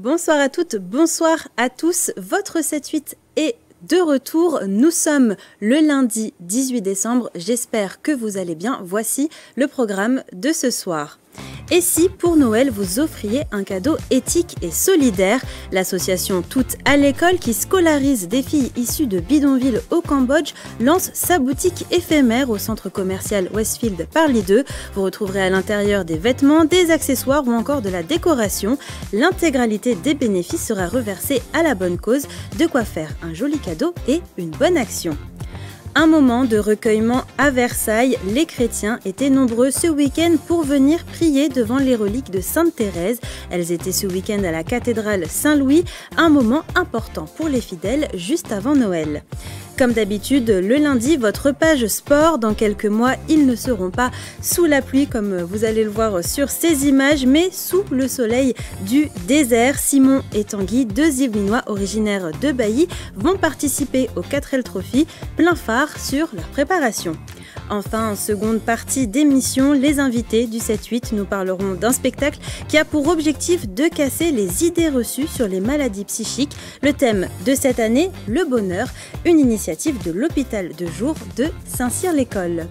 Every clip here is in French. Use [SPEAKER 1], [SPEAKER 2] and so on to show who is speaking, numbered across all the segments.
[SPEAKER 1] Bonsoir à toutes, bonsoir à tous. Votre 7-8 est de retour. Nous sommes le lundi 18 décembre. J'espère que vous allez bien. Voici le programme de ce soir. Et si pour Noël vous offriez un cadeau éthique et solidaire? L'association Toutes à l'école, qui scolarise des filles issues de bidonvilles au Cambodge, lance sa boutique éphémère au centre commercial Westfield Parly 2. Vous retrouverez à l'intérieur des vêtements, des accessoires ou encore de la décoration. L'intégralité des bénéfices sera reversée à la bonne cause, de quoi faire un joli cadeau et une bonne action. Un moment de recueillement à Versailles. Les chrétiens étaient nombreux ce week-end pour venir prier devant les reliques de Sainte Thérèse. Elles étaient ce week-end à la cathédrale Saint-Louis, un moment important pour les fidèles juste avant Noël. Comme d'habitude, le lundi, votre page sport. Dans quelques mois, ils ne seront pas sous la pluie, comme vous allez le voir sur ces images, mais sous le soleil du désert. Simon et Tanguy, deux Yvelinois originaires de Bailly, vont participer au 4L Trophy, plein phare sur leur préparation. Enfin, en seconde partie d'émission, les invités du 7-8 nous parleront d'un spectacle qui a pour objectif de casser les idées reçues sur les maladies psychiques. Le thème de cette année, le bonheur, une initiative de l'hôpital de jour de Saint-Cyr-l'École.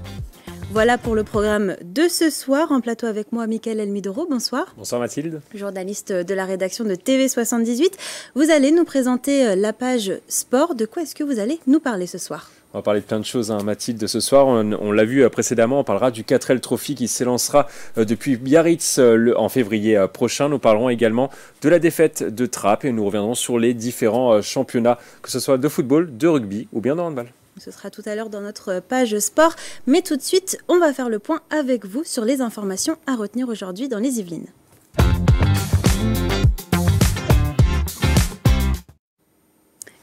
[SPEAKER 1] Voilà pour le programme de ce soir. En plateau avec moi, Mickaël Elmidoro. Bonsoir.
[SPEAKER 2] Bonsoir Mathilde.
[SPEAKER 1] Journaliste de la rédaction de TV78. Vous allez nous présenter la page sport. De quoi est-ce que vous allez nous parler ce soir ?
[SPEAKER 2] On va parler de plein de choses, Mathilde, ce soir. On l'a vu précédemment, on parlera du 4L Trophy qui s'élancera depuis Biarritz en février prochain. Nous parlerons également de la défaite de Trappes et nous reviendrons sur les différents championnats, que ce soit de football, de rugby ou bien de handball.
[SPEAKER 1] Ce sera tout à l'heure dans notre page sport. Mais tout de suite, on va faire le point avec vous sur les informations à retenir aujourd'hui dans les Yvelines.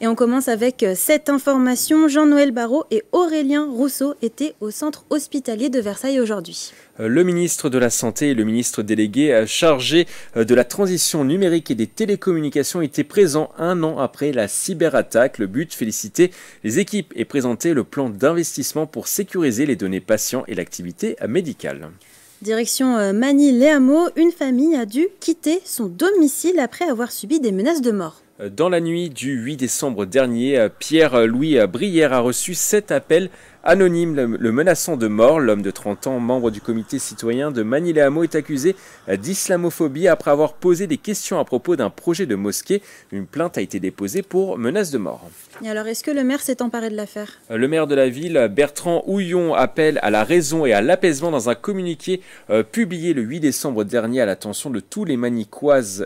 [SPEAKER 1] Et on commence avec cette information. Jean-Noël Barrot et Aurélien Rousseau étaient au centre hospitalier de Versailles aujourd'hui.
[SPEAKER 2] Le ministre de la Santé et le ministre délégué chargé de la transition numérique et des télécommunications étaient présents un an après la cyberattaque. Le but, féliciter les équipes et présenter le plan d'investissement pour sécuriser les données patients et l'activité médicale.
[SPEAKER 1] Direction Magny-les-Hameaux, une famille a dû quitter son domicile après avoir subi des menaces de mort.
[SPEAKER 2] Dans la nuit du 8 décembre dernier, Pierre-Louis Brière a reçu 7 appels anonymes le menaçant de mort. L'homme de 30 ans, membre du comité citoyen de Magny-les-Hameaux, est accusé d'islamophobie après avoir posé des questions à propos d'un projet de mosquée. Une plainte a été déposée pour menace de mort.
[SPEAKER 1] Et alors, est-ce que le maire s'est emparé de l'affaire ?
[SPEAKER 2] Le maire de la ville, Bertrand Houillon, appelle à la raison et à l'apaisement dans un communiqué publié le 8 décembre dernier à l'attention de toutes les Magnicoises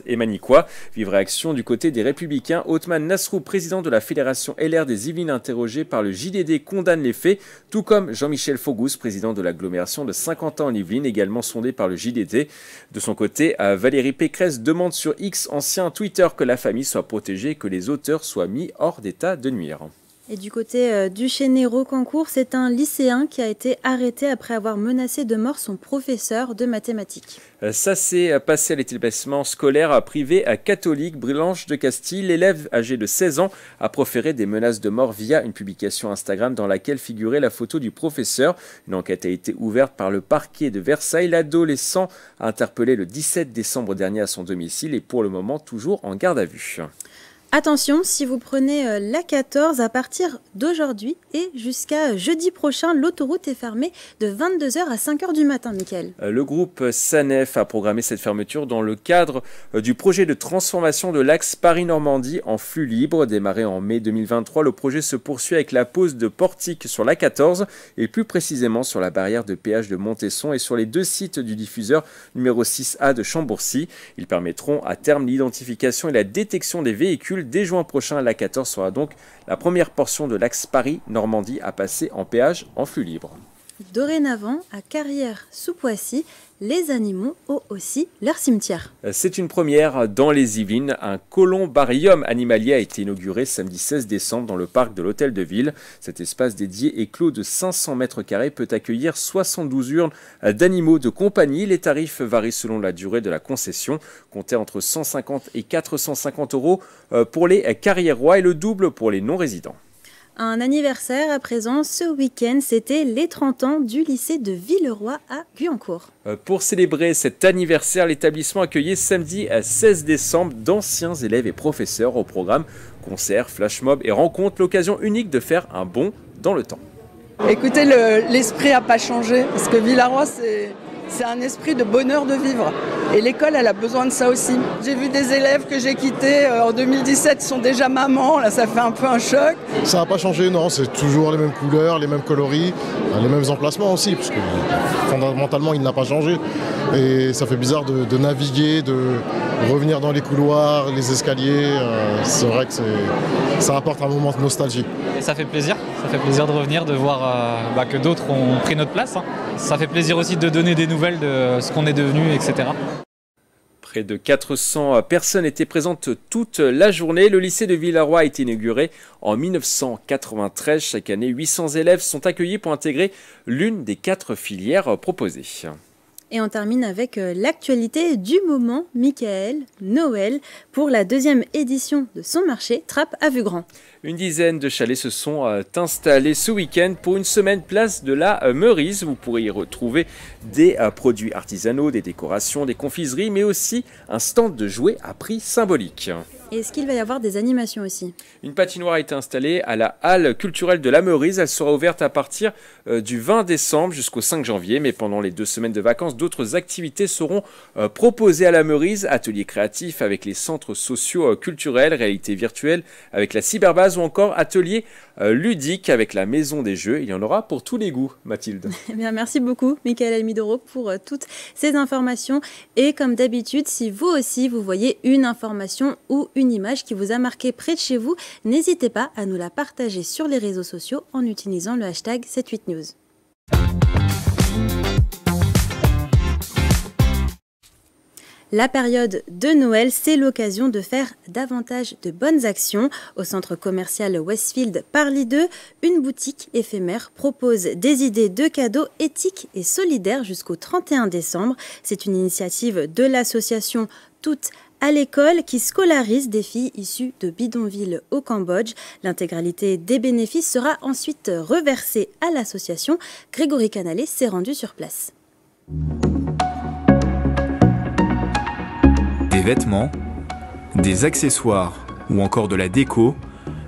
[SPEAKER 2] et Magnicois. Vivre réaction du côté des Républicains. Othman Nasrou, président de la Fédération LR des Yvelines, interrogé par le JDD, condamne les faits, tout comme Jean-Michel Faugus, président de l'agglomération de Saint-Quentin en Yvelines, également sondé par le JDD. De son côté, Valérie Pécresse demande sur X, ancien Twitter, que la famille soit protégée et que les auteurs soient mis hors d'état de nuire.
[SPEAKER 1] Et du côté du Chénet-Rocancourt, c'est un lycéen qui a été arrêté après avoir menacé de mort son professeur de mathématiques.
[SPEAKER 2] Ça s'est passé à l'établissement scolaire privé catholique Blanche de Castille. L'élève âgé de 16 ans a proféré des menaces de mort via une publication Instagram dans laquelle figurait la photo du professeur. Une enquête a été ouverte par le parquet de Versailles. L'adolescent a interpellé le 17 décembre dernier à son domicile et pour le moment toujours en garde à vue.
[SPEAKER 1] Attention, si vous prenez l'A14 à partir d'aujourd'hui et jusqu'à jeudi prochain, l'autoroute est fermée de 22h à 5h du matin, Mickaël.
[SPEAKER 2] Le groupe SANEF a programmé cette fermeture dans le cadre du projet de transformation de l'axe Paris-Normandie en flux libre. Démarré en mai 2023, le projet se poursuit avec la pose de portiques sur l'A14 et plus précisément sur la barrière de péage de Montesson et sur les deux sites du diffuseur numéro 6A de Chambourcy. Ils permettront à terme l'identification et la détection des véhicules. Dès juin prochain, l'A14 sera donc la première portion de l'axe Paris-Normandie à passer en péage en flux libre.
[SPEAKER 1] Dorénavant, à Carrières-sous-Poissy, les animaux ont aussi leur cimetière.
[SPEAKER 2] C'est une première dans les Yvelines. Un columbarium animalier a été inauguré samedi 16 décembre dans le parc de l'Hôtel de Ville. Cet espace dédié et clos de 500 mètres carrés peut accueillir 72 urnes d'animaux de compagnie. Les tarifs varient selon la durée de la concession, comptez entre 150 et 450 € pour les carriérois et le double pour les non-résidents.
[SPEAKER 1] Un anniversaire à présent, ce week-end, c'était les 30 ans du lycée de Villeroy à Guyancourt.
[SPEAKER 2] Pour célébrer cet anniversaire, l'établissement accueillait samedi 16 décembre d'anciens élèves et professeurs au programme concerts, flash mob et rencontres, l'occasion unique de faire un bond dans le temps.
[SPEAKER 3] Écoutez, l'esprit n'a pas changé parce que Villeroy, c'est un esprit de bonheur de vivre. Et l'école, elle a besoin de ça aussi. J'ai vu des élèves que j'ai quittés en 2017, sont déjà mamans, là ça fait un peu un choc.
[SPEAKER 4] Ça n'a pas changé, non, c'est toujours les mêmes couleurs, les mêmes coloris, les mêmes emplacements aussi, parce que fondamentalement, il n'a pas changé. Et ça fait bizarre de naviguer, de revenir dans les couloirs, les escaliers. C'est vrai que ça apporte un moment de nostalgie.
[SPEAKER 5] Et ça fait plaisir de revenir, de voir que d'autres ont pris notre place. Ça fait plaisir aussi de donner des nouvelles de ce qu'on est devenu, etc.
[SPEAKER 2] Près de 400 personnes étaient présentes toute la journée. Le lycée de Villeroy a été inauguré en 1993. Chaque année, 800 élèves sont accueillis pour intégrer l'une des 4 filières proposées.
[SPEAKER 1] Et on termine avec l'actualité du moment, Michael, Noël, pour la 2e édition de son marché Trappes à vue grand.
[SPEAKER 2] Une dizaine de chalets se sont installés ce week-end pour une semaine place de la Meurise. Vous pourrez y retrouver des produits artisanaux, des décorations, des confiseries, mais aussi un stand de jouets à prix symbolique.
[SPEAKER 1] Et est-ce qu'il va y avoir des animations aussi?
[SPEAKER 2] Une patinoire a été installée à la halle culturelle de la Meurise. Elle sera ouverte à partir du 20 décembre jusqu'au 5 janvier. Mais pendant les 2 semaines de vacances, d'autres activités seront proposées à la Meurise. Ateliers créatifs avec les centres sociaux culturels, réalité virtuelle avec la cyberbase ou encore ateliers ludiques avec la maison des jeux. Il y en aura pour tous les goûts, Mathilde.
[SPEAKER 1] Eh bien, merci beaucoup, Michael Almidoro, pour toutes ces informations. Et comme d'habitude, si vous aussi, vous voyez une information ou une image qui vous a marqué près de chez vous, n'hésitez pas à nous la partager sur les réseaux sociaux en utilisant le hashtag 78news. La période de Noël, c'est l'occasion de faire davantage de bonnes actions. Au centre commercial Westfield Parly 2, une boutique éphémère propose des idées de cadeaux éthiques et solidaires jusqu'au 31 décembre. C'est une initiative de l'association Toutes à l'école qui scolarise des filles issues de bidonvilles au Cambodge. L'intégralité des bénéfices sera ensuite reversée à l'association. Grégory Canalé s'est rendu sur place.
[SPEAKER 6] Des vêtements, des accessoires ou encore de la déco.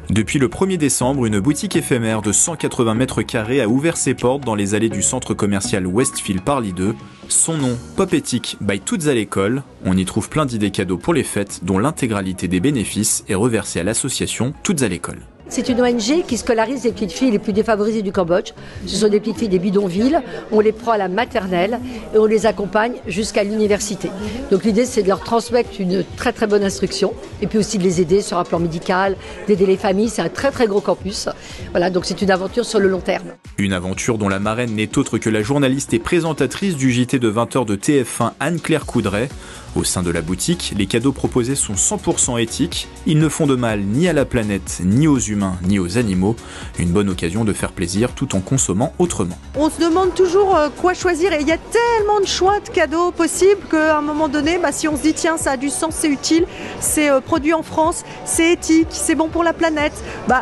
[SPEAKER 6] Depuis le 1er décembre, une boutique éphémère de 180 mètres carrés a ouvert ses portes dans les allées du centre commercial Westfield Parly 2. Son nom, Popétique by Toutes à l'école. On y trouve plein d'idées cadeaux pour les fêtes, dont l'intégralité des bénéfices est reversée à l'association Toutes à l'école.
[SPEAKER 7] C'est une ONG qui scolarise les petites filles les plus défavorisées du Cambodge. Ce sont des petites filles des bidonvilles. On les prend à la maternelle et on les accompagne jusqu'à l'université. Donc l'idée, c'est de leur transmettre une très très bonne instruction et puis aussi de les aider sur un plan médical, d'aider les familles. C'est un très très gros campus. Voilà, donc c'est une aventure sur le long terme.
[SPEAKER 6] Une aventure dont la marraine n'est autre que la journaliste et présentatrice du JT de 20h de TF1 Anne-Claire Coudray. Au sein de la boutique, les cadeaux proposés sont 100% éthiques. Ils ne font de mal ni à la planète, ni aux humains, ni aux animaux. Une bonne occasion de faire plaisir tout en consommant autrement.
[SPEAKER 8] On se demande toujours quoi choisir et il y a tellement de choix de cadeaux possibles qu'à un moment donné, si on se dit tiens ça a du sens, c'est utile, c'est produit en France, c'est éthique, c'est bon pour la planète,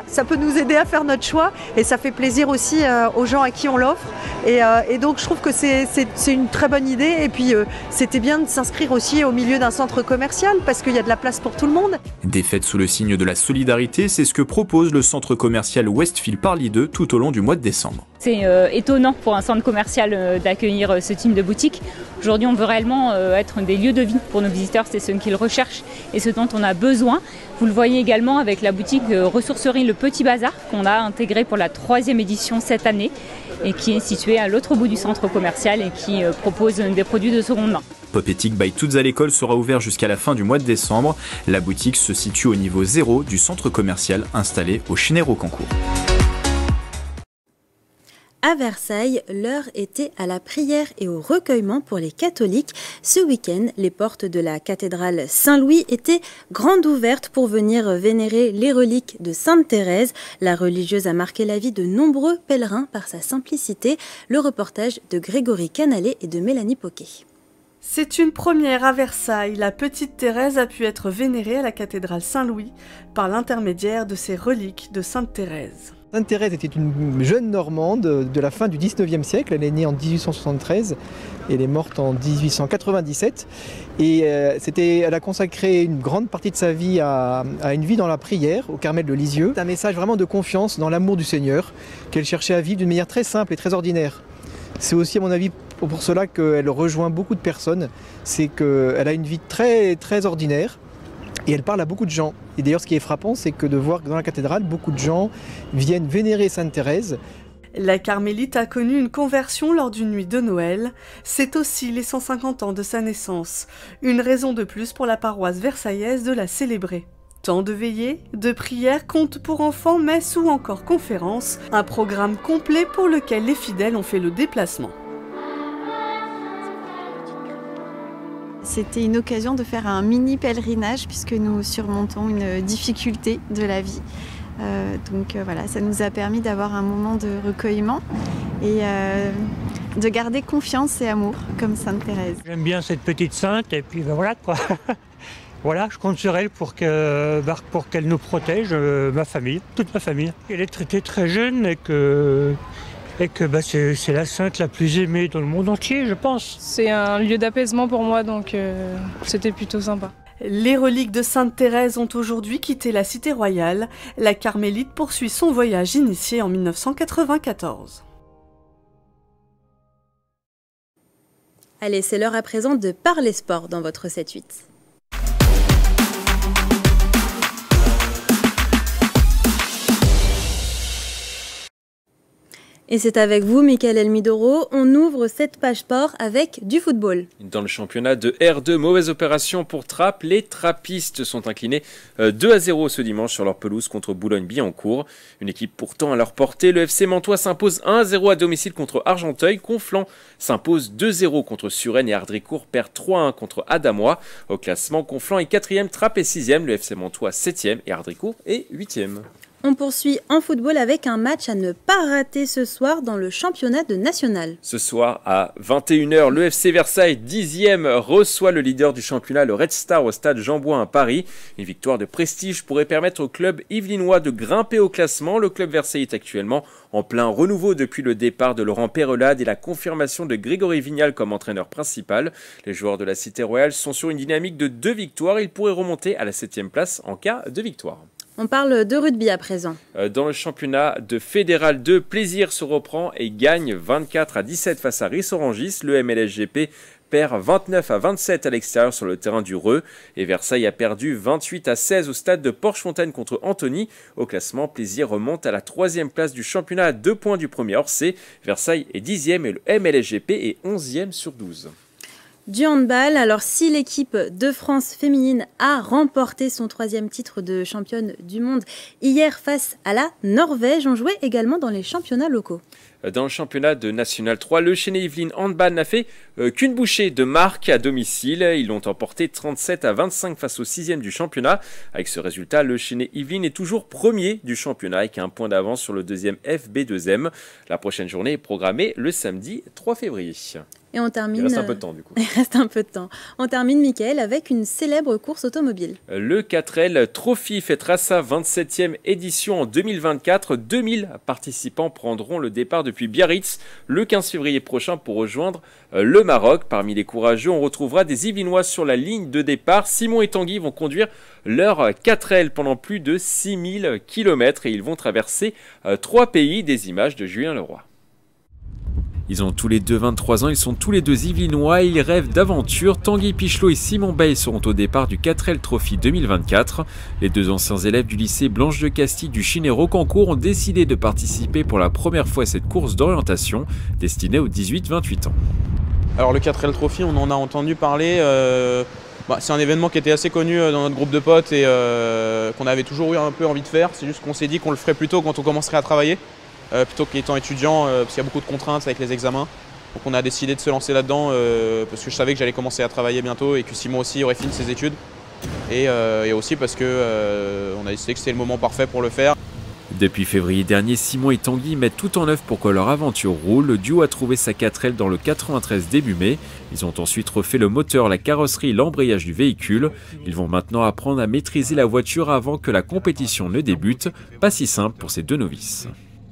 [SPEAKER 8] ça peut nous aider à faire notre choix et ça fait plaisir aussi aux gens à qui on l'offre. Et donc je trouve que c'est une très bonne idée et puis c'était bien de s'inscrire aussi au milieu d'un centre commercial parce qu'il y a de la place pour tout le monde.
[SPEAKER 6] Des fêtes sous le signe de la solidarité, c'est ce que propose le centre commercial Westfield Parly 2 tout au long du mois de décembre.
[SPEAKER 9] C'est étonnant pour un centre commercial d'accueillir ce type de boutique. Aujourd'hui, on veut réellement être des lieux de vie pour nos visiteurs, c'est ce qu'ils recherchent et ce dont on a besoin. Vous le voyez également avec la boutique ressourcerie Le Petit Bazar qu'on a intégrée pour la 3e édition cette année et qui est située à l'autre bout du centre commercial et qui propose des produits de seconde main.
[SPEAKER 6] Popétique by Toutes à l'école sera ouvert jusqu'à la fin du mois de décembre. La boutique se situe au niveau 0 du centre commercial installé au Chénet-Rocancourt.
[SPEAKER 1] À Versailles, l'heure était à la prière et au recueillement pour les catholiques. Ce week-end, les portes de la cathédrale Saint-Louis étaient grandes ouvertes pour venir vénérer les reliques de Sainte Thérèse. La religieuse a marqué la vie de nombreux pèlerins par sa simplicité. Le reportage de Grégory Canalé et de Mélanie Poquet.
[SPEAKER 10] C'est une première à Versailles. La petite Thérèse a pu être vénérée à la cathédrale Saint-Louis par l'intermédiaire de ses reliques de Sainte Thérèse.
[SPEAKER 11] Sainte-Thérèse était une jeune Normande de la fin du 19e siècle. Elle est née en 1873 et elle est morte en 1897. Et elle a consacré une grande partie de sa vie à une vie dans la prière au Carmel de Lisieux. C'est un message vraiment de confiance dans l'amour du Seigneur qu'elle cherchait à vivre d'une manière très simple et très ordinaire. C'est aussi à mon avis pour cela qu'elle rejoint beaucoup de personnes. C'est qu'elle a une vie très, très ordinaire. Et elle parle à beaucoup de gens. Et d'ailleurs, ce qui est frappant, c'est que de voir que dans la cathédrale, beaucoup de gens viennent vénérer Sainte-Thérèse.
[SPEAKER 10] La carmélite a connu une conversion lors d'une nuit de Noël. C'est aussi les 150 ans de sa naissance. Une raison de plus pour la paroisse versaillaise de la célébrer. Temps de veillée, de prières, contes pour enfants, messes ou encore conférences. Un programme complet pour lequel les fidèles ont fait le déplacement.
[SPEAKER 12] C'était une occasion de faire un mini pèlerinage puisque nous surmontons une difficulté de la vie. Donc voilà, ça nous a permis d'avoir un moment de recueillement et de garder confiance et amour comme Sainte Thérèse.
[SPEAKER 13] J'aime bien cette petite sainte et puis ben voilà quoi. Voilà, je compte sur elle pour qu'elle nous protège, ma famille, toute ma famille. Elle est traitée très jeune et que c'est la sainte la plus aimée dans le monde entier, je pense.
[SPEAKER 14] C'est un lieu d'apaisement pour moi, donc c'était plutôt sympa.
[SPEAKER 10] Les reliques de Sainte Thérèse ont aujourd'hui quitté la cité royale. La carmélite poursuit son voyage initié en 1994.
[SPEAKER 1] Allez, c'est l'heure à présent de parler sport dans votre 7-8. Et c'est avec vous, Mickaël Elmidoro. On ouvre cette page sport avec du football.
[SPEAKER 2] Dans le championnat de R2, mauvaise opération pour Trappes. Les trappistes sont inclinés 2-0 ce dimanche sur leur pelouse contre Boulogne-Billancourt. Une équipe pourtant à leur portée. Le FC Mantois s'impose 1-0 à domicile contre Argenteuil. Conflans s'impose 2-0 contre Suresnes et Ardricourt perd 3-1 contre Adamois. Au classement, Conflans est 4e, Trappes est 6e, le FC Mantois 7e et Ardricourt est 8e.
[SPEAKER 1] On poursuit en football avec un match à ne pas rater ce soir dans le championnat de national.
[SPEAKER 2] Ce soir à 21h, le FC Versailles 10e reçoit le leader du championnat, le Red Star, au stade Jean-Bouin à Paris. Une victoire de prestige pourrait permettre au club yvelinois de grimper au classement. Le club Versailles est actuellement en plein renouveau depuis le départ de Laurent Perrelade et la confirmation de Grégory Vignal comme entraîneur principal. Les joueurs de la Cité Royale sont sur une dynamique de 2 victoires. Ils pourraient remonter à la 7e place en cas de victoire.
[SPEAKER 1] On parle de rugby à présent.
[SPEAKER 2] Dans le championnat de Fédéral 2, Plaisir se reprend et gagne 24-17 face à Ris-Orangis. Le MLSGP perd 29-27 à l'extérieur sur le terrain du Reux. Et Versailles a perdu 28-16 au stade de Porchefontaine contre Antony. Au classement, Plaisir remonte à la 3e place du championnat à 2 points du premier hors-C. Versailles est 10e et le MLSGP est 11e sur 12.
[SPEAKER 1] Du handball, alors si l'équipe de France féminine a remporté son 3e titre de championne du monde hier face à la Norvège, on jouait également dans les championnats locaux.
[SPEAKER 2] Dans le championnat de National 3, le Chénet-Yvelines handball n'a fait qu'une bouchée de marque à domicile. Ils l'ont emporté 37-25 face au 6e du championnat. Avec ce résultat, le Chénet-Yvelines est toujours premier du championnat avec un point d'avance sur le 2e FB2M. La prochaine journée est programmée le samedi 3 février.
[SPEAKER 1] Et on termine...
[SPEAKER 2] Il reste un peu de temps du coup.
[SPEAKER 1] Il reste un peu de temps. On termine, Mickaël, avec une célèbre course automobile.
[SPEAKER 2] Le 4L Trophy fêtera sa 27e édition en 2024. 2000 participants prendront le départ depuis Biarritz le 15 février prochain pour rejoindre le Maroc. Parmi les courageux, on retrouvera des Yvelinois sur la ligne de départ. Simon et Tanguy vont conduire leur 4L pendant plus de 6000 km et ils vont traverser 3 pays. Des images de Julien Leroy. Ils ont tous les deux 23 ans, ils sont tous les deux Yvelinois et ils rêvent d'aventure. Tanguy Pichelot et Simon Bay seront au départ du 4L Trophy 2024. Les deux anciens élèves du lycée Blanche de Castille du Chiney-Rocancourt ont décidé de participer pour la première fois à cette course d'orientation destinée aux 18-28 ans.
[SPEAKER 15] Alors le 4L Trophy, on en a entendu parler, c'est un événement qui était assez connu dans notre groupe de potes et qu'on avait toujours eu un peu envie de faire. C'est juste qu'on s'est dit qu'on le ferait plus tôt quand on commencerait à travailler. Plutôt qu'étant étudiant, parce qu'il y a beaucoup de contraintes avec les examens. Donc on a décidé de se lancer là-dedans parce que je savais que j'allais commencer à travailler bientôt et que Simon aussi aurait fini ses études. Et aussi parce qu'on a décidé que c'était le moment parfait pour le faire.
[SPEAKER 2] Depuis février dernier, Simon et Tanguy mettent tout en œuvre pour que leur aventure roule. Le duo a trouvé sa 4L dans le 93 début mai. Ils ont ensuite refait le moteur, la carrosserie et l'embrayage du véhicule. Ils vont maintenant apprendre à maîtriser la voiture avant que la compétition ne débute. Pas si simple pour ces deux novices.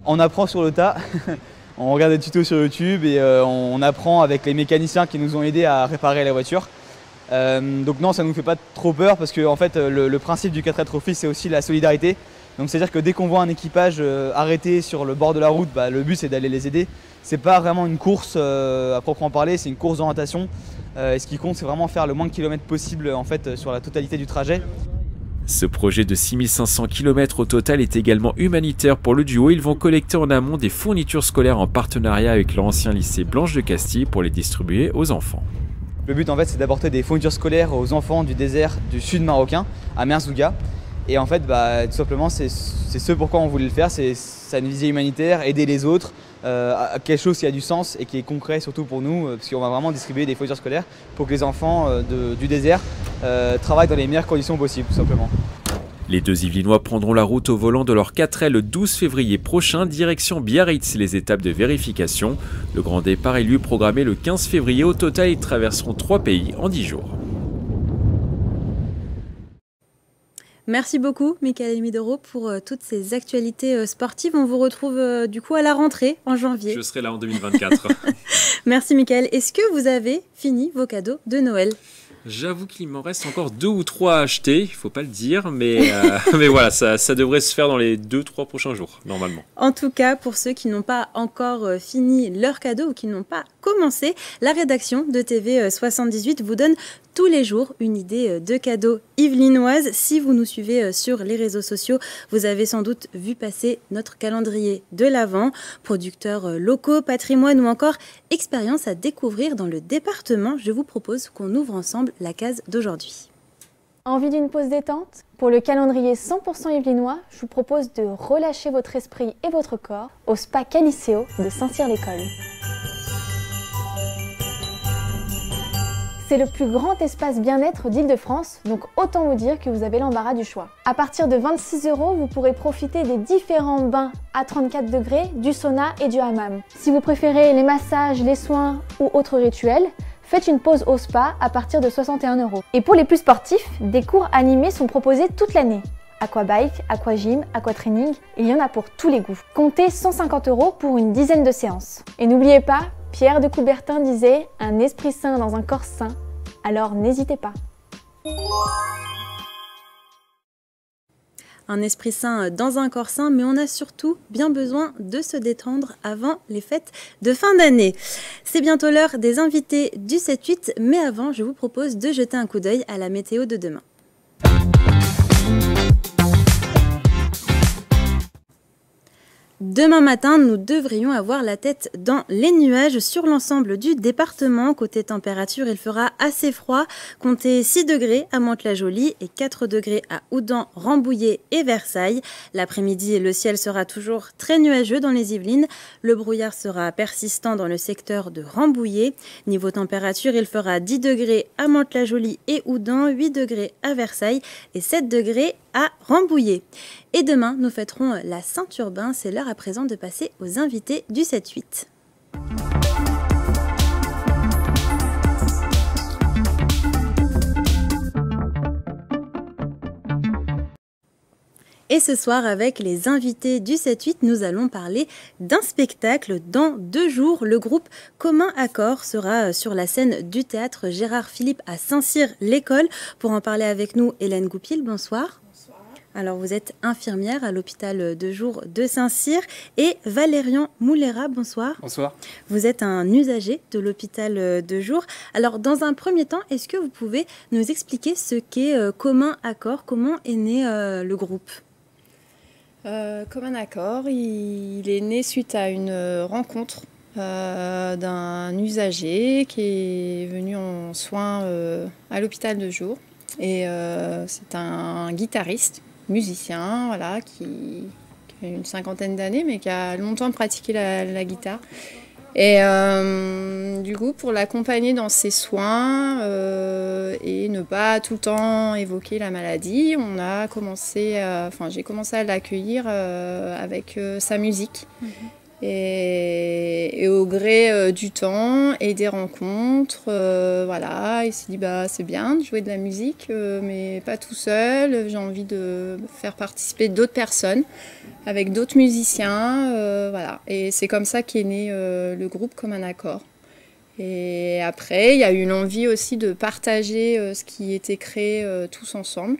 [SPEAKER 16] On apprend sur le tas. On regarde des tutos sur YouTube et on apprend avec les mécaniciens qui nous ont aidés à réparer la voiture. Donc non, ça ne nous fait pas trop peur parce que en fait, le principe du 4L Trophy, c'est aussi la solidarité. Donc c'est-à-dire que dès qu'on voit un équipage arrêté sur le bord de la route, le but c'est d'aller les aider. C'est pas vraiment une course à proprement parler, c'est une course d'orientation. Et ce qui compte, c'est vraiment faire le moins de kilomètres possible en fait, sur la totalité du trajet.
[SPEAKER 2] Ce projet de 6500 km au total est également humanitaire pour le duo. Ils vont collecter en amont des fournitures scolaires en partenariat avec l'ancien lycée Blanche de Castille pour les distribuer aux enfants.
[SPEAKER 16] Le but en fait c'est d'apporter des fournitures scolaires aux enfants du désert du sud marocain, à Merzouga. Et en fait tout simplement c'est ce pourquoi on voulait le faire, ça a une visée humanitaire, aider les autres, quelque chose qui a du sens et qui est concret surtout pour nous, parce qu'on va vraiment distribuer des fournitures scolaires pour que les enfants du désert travaillent dans les meilleures conditions possibles tout simplement.
[SPEAKER 2] Les deux Yvelinois prendront la route au volant de leur 4L le 12 février prochain, direction Biarritz, les étapes de vérification. Le grand départ est lui programmé le 15 février. Au total, ils traverseront 3 pays en 10 jours.
[SPEAKER 1] Merci beaucoup, Michael Midoro, pour toutes ces actualités sportives. On vous retrouve du coup à la rentrée en janvier.
[SPEAKER 2] Je serai là en 2024.
[SPEAKER 1] Merci, Michael. Est-ce que vous avez fini vos cadeaux de Noël ?
[SPEAKER 2] J'avoue qu'il m'en reste encore 2 ou 3 à acheter, il faut pas le dire, mais voilà, ça devrait se faire dans les 2-3 prochains jours, normalement.
[SPEAKER 1] En tout cas, pour ceux qui n'ont pas encore fini leurs cadeaux ou qui n'ont pas commencé, la rédaction de TV78 vous donne tous les jours une idée de cadeau yvelinoise. Si vous nous suivez sur les réseaux sociaux, vous avez sans doute vu passer notre calendrier de l'Avent, producteurs locaux, patrimoine ou encore expériences à découvrir dans le département. Je vous propose qu'on ouvre ensemble la case d'aujourd'hui.
[SPEAKER 17] Envie d'une pause détente ? Pour le calendrier 100% yvelinois, je vous propose de relâcher votre esprit et votre corps au spa Caliceo de Saint-Cyr-l'École. C'est le plus grand espace bien-être d'Île-de-France, donc autant vous dire que vous avez l'embarras du choix. À partir de 26 €, vous pourrez profiter des différents bains à 34 degrés, du sauna et du hammam. Si vous préférez les massages, les soins ou autres rituels, faites une pause au spa à partir de 61 €. Et pour les plus sportifs, des cours animés sont proposés toute l'année. Aquabike, aquagym, aquatraining, il y en a pour tous les goûts. Comptez 150 € pour une dizaine de séances. Et n'oubliez pas, Pierre de Coubertin disait « Un esprit sain dans un corps sain », alors n'hésitez pas.
[SPEAKER 1] Un esprit sain dans un corps sain, mais on a surtout bien besoin de se détendre avant les fêtes de fin d'année. C'est bientôt l'heure des invités du 7-8, mais avant, je vous propose de jeter un coup d'œil à la météo de demain. Demain matin, nous devrions avoir la tête dans les nuages sur l'ensemble du département. Côté température, il fera assez froid. Comptez 6 degrés à Mantes-la-Jolie et 4 degrés à Houdan, Rambouillet et Versailles. L'après-midi, le ciel sera toujours très nuageux dans les Yvelines. Le brouillard sera persistant dans le secteur de Rambouillet. Niveau température, il fera 10 degrés à Mantes-la-Jolie et Houdan, 8 degrés à Versailles et 7 degrés à Rambouillet. Et demain, nous fêterons la Saint-Urbain. C'est l'heure à présent de passer aux invités du 7-8. Et ce soir, avec les invités du 7-8, nous allons parler d'un spectacle. Dans 2 jours, le groupe Commun Accord sera sur la scène du théâtre Gérard Philippe à Saint-Cyr-l'École. Pour en parler avec nous, Hélène Goupil, bonsoir. Alors, vous êtes infirmière à l'hôpital de jour de Saint-Cyr et Valérian Moulera, bonsoir.
[SPEAKER 18] Bonsoir.
[SPEAKER 1] Vous êtes un usager de l'hôpital de jour. Alors, dans un premier temps, est-ce que vous pouvez nous expliquer ce qu'est Commun Accord? Comment est né le groupe?
[SPEAKER 19] Commun Accord, il est né suite à une rencontre d'un usager qui est venu en soins à l'hôpital de jour. Et c'est un guitariste, musicien, voilà, qui a une 50aine d'années, mais qui a longtemps pratiqué la guitare. Et du coup, pour l'accompagner dans ses soins et ne pas tout le temps évoquer la maladie, j'ai commencé à l'accueillir avec sa musique. Et au gré du temps et des rencontres, voilà, il s'est dit c'est bien de jouer de la musique, mais pas tout seul. J'ai envie de faire participer d'autres personnes avec d'autres musiciens, voilà. Et c'est comme ça qu'est né le groupe Comme un accord. Et après, il y a eu l'envie aussi de partager ce qui était créé tous ensemble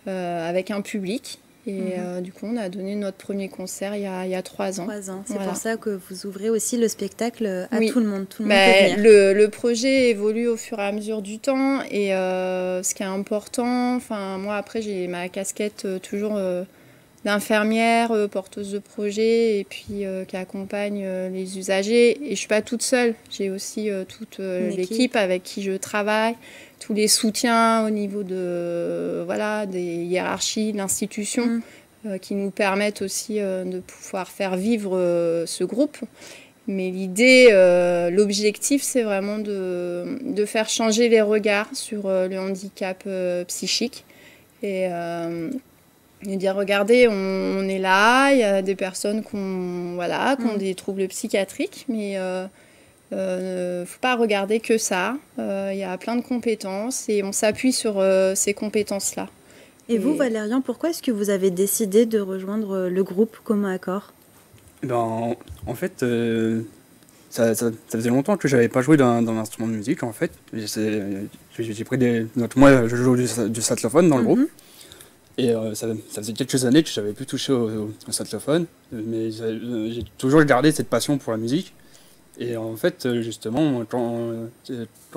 [SPEAKER 19] avec un public. Et du coup, on a donné notre premier concert il y a 3 ans.
[SPEAKER 1] 3 ans. C'est
[SPEAKER 19] voilà.
[SPEAKER 1] pour ça que vous ouvrez aussi le spectacle à
[SPEAKER 19] oui.
[SPEAKER 1] tout le monde. Tout le monde peut venir.
[SPEAKER 19] Le projet évolue au fur et à mesure du temps. Et ce qui est important, moi après, j'ai ma casquette toujours d'infirmière, porteuse de projet, et puis qui accompagne les usagers. Et je ne suis pas toute seule. J'ai aussi toute l'équipe avec qui je travaille. Tous les soutiens au niveau des hiérarchies, de l'institution, qui nous permettent aussi de pouvoir faire vivre ce groupe. Mais l'idée, l'objectif, c'est vraiment de faire changer les regards sur le handicap psychique. Et dire, regardez, on est là, il y a des personnes qui ont des troubles psychiatriques, mais... faut pas regarder que ça. Il y a plein de compétences et on s'appuie sur ces compétences-là.
[SPEAKER 1] Et vous, Valérian, pourquoi est-ce que vous avez décidé de rejoindre le groupe Commun Accord ?
[SPEAKER 18] En fait, ça faisait longtemps que je n'avais pas joué d'un instrument de musique. En fait, j'ai pris des notes. Moi, je joue du saxophone dans le groupe. Et ça faisait quelques années que je n'avais plus touché au saxophone. Mais j'ai toujours gardé cette passion pour la musique. Et en fait, justement, quand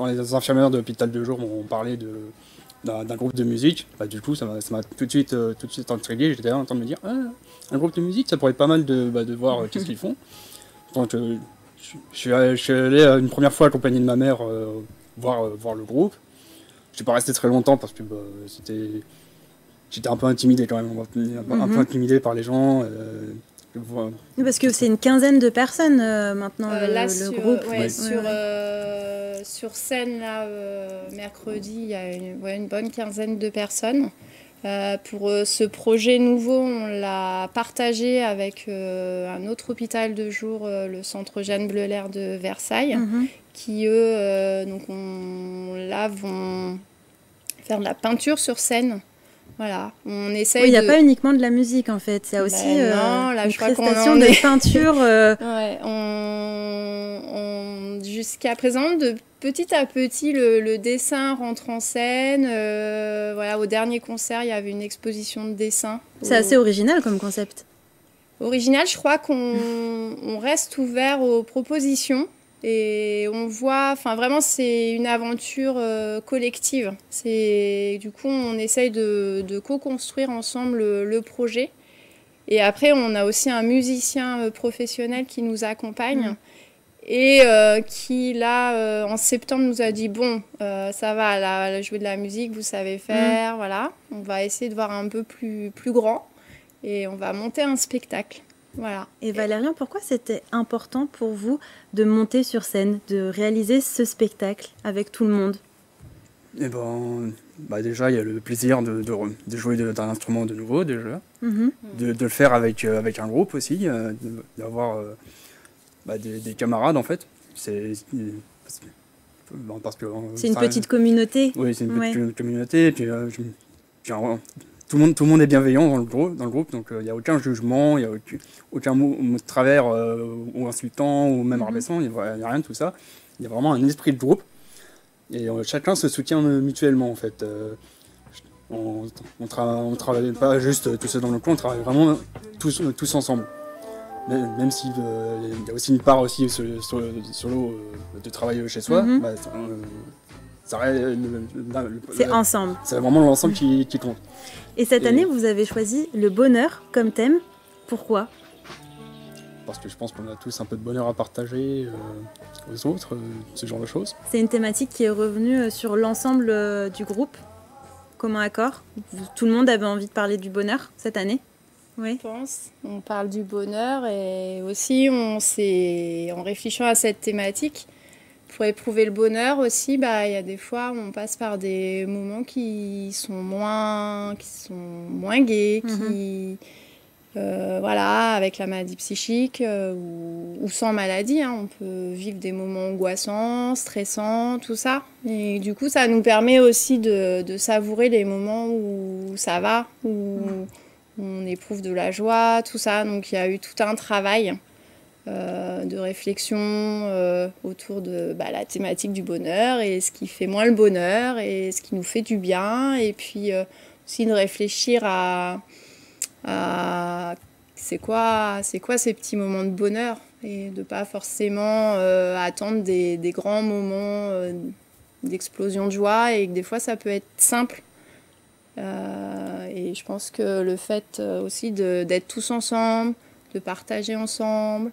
[SPEAKER 18] les infirmières de l'hôpital de jour m'ont parlé d'un groupe de musique, du coup, ça m'a tout de suite intrigué. J'étais en train de me dire, un groupe de musique, ça pourrait être pas mal de voir qu'est-ce qu'ils font. Donc, je suis allé une première fois accompagné de ma mère voir le groupe. Je suis pas resté très longtemps parce que j'étais un peu intimidé quand même, un peu intimidé par les gens.
[SPEAKER 1] Parce que c'est une quinzaine de personnes maintenant, le groupe.
[SPEAKER 19] Sur scène, là, mercredi, il y a une bonne quinzaine de personnes. Pour ce projet nouveau, on l'a partagé avec un autre hôpital de jour, le centre Jeanne Bleuler de Versailles, qui, eux, vont faire de la peinture sur scène. Voilà, on essaye.
[SPEAKER 1] Il n'y a pas uniquement de la musique en fait, il y a aussi une prestation de peinture.
[SPEAKER 19] Jusqu'à présent, de petit à petit, le dessin rentre en scène. Au dernier concert, il y avait une exposition de dessin.
[SPEAKER 1] C'est assez original comme concept.
[SPEAKER 19] Original, je crois qu'on reste ouvert aux propositions. Et on voit, vraiment, c'est une aventure collective. Du coup, on essaye de co-construire ensemble le projet. Et après, on a aussi un musicien professionnel qui nous accompagne et qui, là, en septembre, nous a dit « Bon, ça va, là, jouer de la musique, vous savez faire, voilà. On va essayer de voir un peu plus grand et on va monter un spectacle. » Voilà.
[SPEAKER 1] Et Valérian, pourquoi c'était important pour vous de monter sur scène, de réaliser ce spectacle avec tout le monde ?
[SPEAKER 18] Déjà, il y a le plaisir de jouer d'un instrument de nouveau, déjà. De le faire avec un groupe aussi, d'avoir des camarades, en fait. C'est
[SPEAKER 1] une petite communauté.
[SPEAKER 18] Oui, c'est une petite communauté. Et puis, tout le monde est bienveillant dans le groupe, donc il n'y a aucun jugement, il n'y a aucun mot de travers ou insultant ou même rabaissant, il n'y a rien de tout ça. Il y a vraiment un esprit de groupe et chacun se soutient mutuellement en fait. On ne travaille pas juste tout seul dans le coin, on travaille vraiment tous ensemble. Même s'il y a aussi une part aussi solo de travail chez soi,
[SPEAKER 1] c'est ensemble.
[SPEAKER 18] C'est vraiment l'ensemble qui compte.
[SPEAKER 1] Et cette année, vous avez choisi le bonheur comme thème. Pourquoi ?
[SPEAKER 18] Parce que je pense qu'on a tous un peu de bonheur à partager aux autres, ce genre de choses.
[SPEAKER 1] C'est une thématique qui est revenue sur l'ensemble du groupe Commun Accord. Tout le monde avait envie de parler du bonheur cette année ? Oui.
[SPEAKER 19] Je pense. On parle du bonheur et aussi, en réfléchissant à cette thématique, pour éprouver le bonheur aussi, il y a des fois où on passe par des moments qui sont moins gais, Voilà, avec la maladie psychique ou sans maladie, hein, on peut vivre des moments angoissants, stressants, tout ça. Et du coup, ça nous permet aussi de savourer les moments où ça va, où on éprouve de la joie, tout ça. Donc il y a eu tout un travail de réflexion autour de la thématique du bonheur et ce qui fait moins le bonheur et ce qui nous fait du bien. Et puis aussi de réfléchir à c'est quoi ces petits moments de bonheur et de pas forcément attendre des grands moments d'explosion de joie et que des fois ça peut être simple et je pense que le fait aussi d'être tous ensemble, de partager ensemble,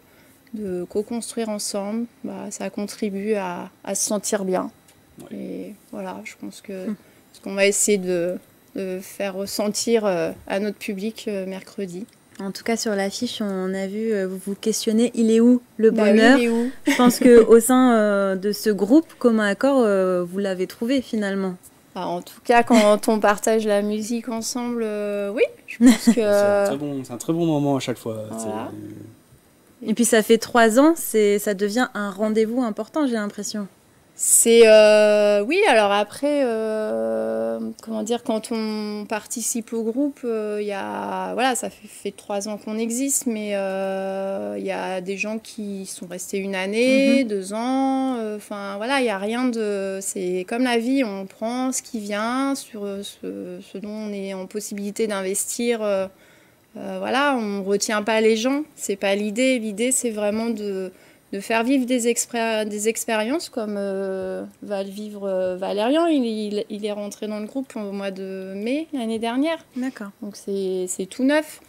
[SPEAKER 19] de co-construire ensemble, ça contribue à se sentir bien. Et voilà, je pense que ce qu'on va essayer de faire ressentir à notre public mercredi.
[SPEAKER 1] En tout cas, sur l'affiche, on a vu, vous vous questionnez, il est où le bonheur?
[SPEAKER 19] Oui, il est où?
[SPEAKER 1] Je pense qu'au sein de ce groupe commun accord, vous l'avez trouvé finalement.
[SPEAKER 19] En tout cas, quand on partage la musique ensemble, oui, je pense que...
[SPEAKER 18] c'est un très bon moment à chaque fois.
[SPEAKER 19] Voilà.
[SPEAKER 1] Et puis ça fait 3 ans, ça devient un rendez-vous important, j'ai l'impression.
[SPEAKER 19] C'est oui, alors après comment dire, quand on participe au groupe, il y a voilà, ça fait 3 ans qu'on existe, mais il y a des gens qui sont restés 1 année, 2 ans, enfin voilà, il y a rien de, c'est comme la vie, on prend ce qui vient sur ce dont on est en possibilité d'investir. Voilà, on retient pas les gens, c'est pas l'idée. L'idée, c'est vraiment de faire vivre des expériences comme va le vivre Valérian. Il est rentré dans le groupe au mois de mai l'année dernière.
[SPEAKER 1] D'accord.
[SPEAKER 19] Donc c'est tout neuf.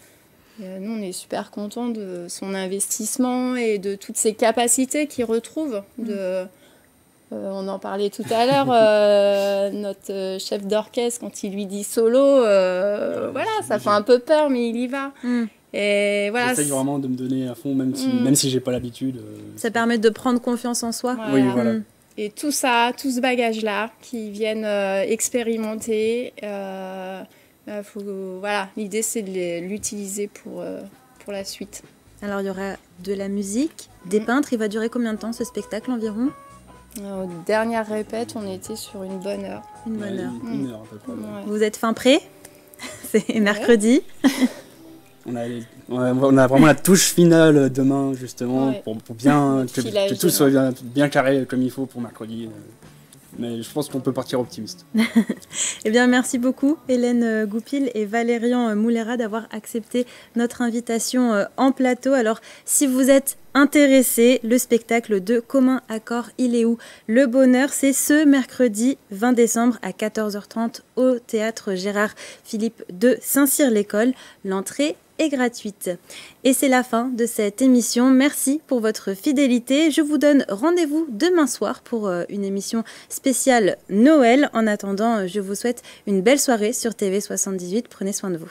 [SPEAKER 19] Et nous, on est super contents de son investissement et de toutes ses capacités qu'il retrouve. On en parlait tout à l'heure, notre chef d'orchestre, quand il lui dit solo, voilà, ça fait un peu peur, mais il y va. Et voilà,
[SPEAKER 18] j'essaye vraiment de me donner à fond, même si j'ai pas l'habitude.
[SPEAKER 1] Ça permet de prendre confiance en soi.
[SPEAKER 19] Voilà.
[SPEAKER 18] Oui, voilà.
[SPEAKER 19] Et tout ça, tout ce bagage-là, qui viennent expérimenter, voilà, l'idée c'est de l'utiliser pour la suite.
[SPEAKER 1] Alors il y aura de la musique, des peintres. Il va durer combien de temps ce spectacle environ?
[SPEAKER 19] Aux dernières répètes, on était sur une bonne heure.
[SPEAKER 1] Une bonne heure.
[SPEAKER 18] Une heure à peu près.
[SPEAKER 19] Ouais.
[SPEAKER 1] Vous êtes fin prêt? C'est mercredi.
[SPEAKER 18] On a vraiment la touche finale demain, justement, pour bien que tout soit bien carré comme il faut pour mercredi. Mais je pense qu'on peut partir optimiste.
[SPEAKER 1] Eh bien, merci beaucoup, Hélène Goupil et Valérian Moulera, d'avoir accepté notre invitation en plateau. Alors, si vous êtes intéressés, le spectacle de Commun Accord, il est où? Le bonheur, c'est ce mercredi 20 décembre à 14h30 au théâtre Gérard Philippe de Saint-Cyr-l'École. L'entrée est gratuite. Et c'est la fin de cette émission. Merci pour votre fidélité. Je vous donne rendez-vous demain soir pour une émission spéciale Noël. En attendant, je vous souhaite une belle soirée sur TV78. Prenez soin de vous.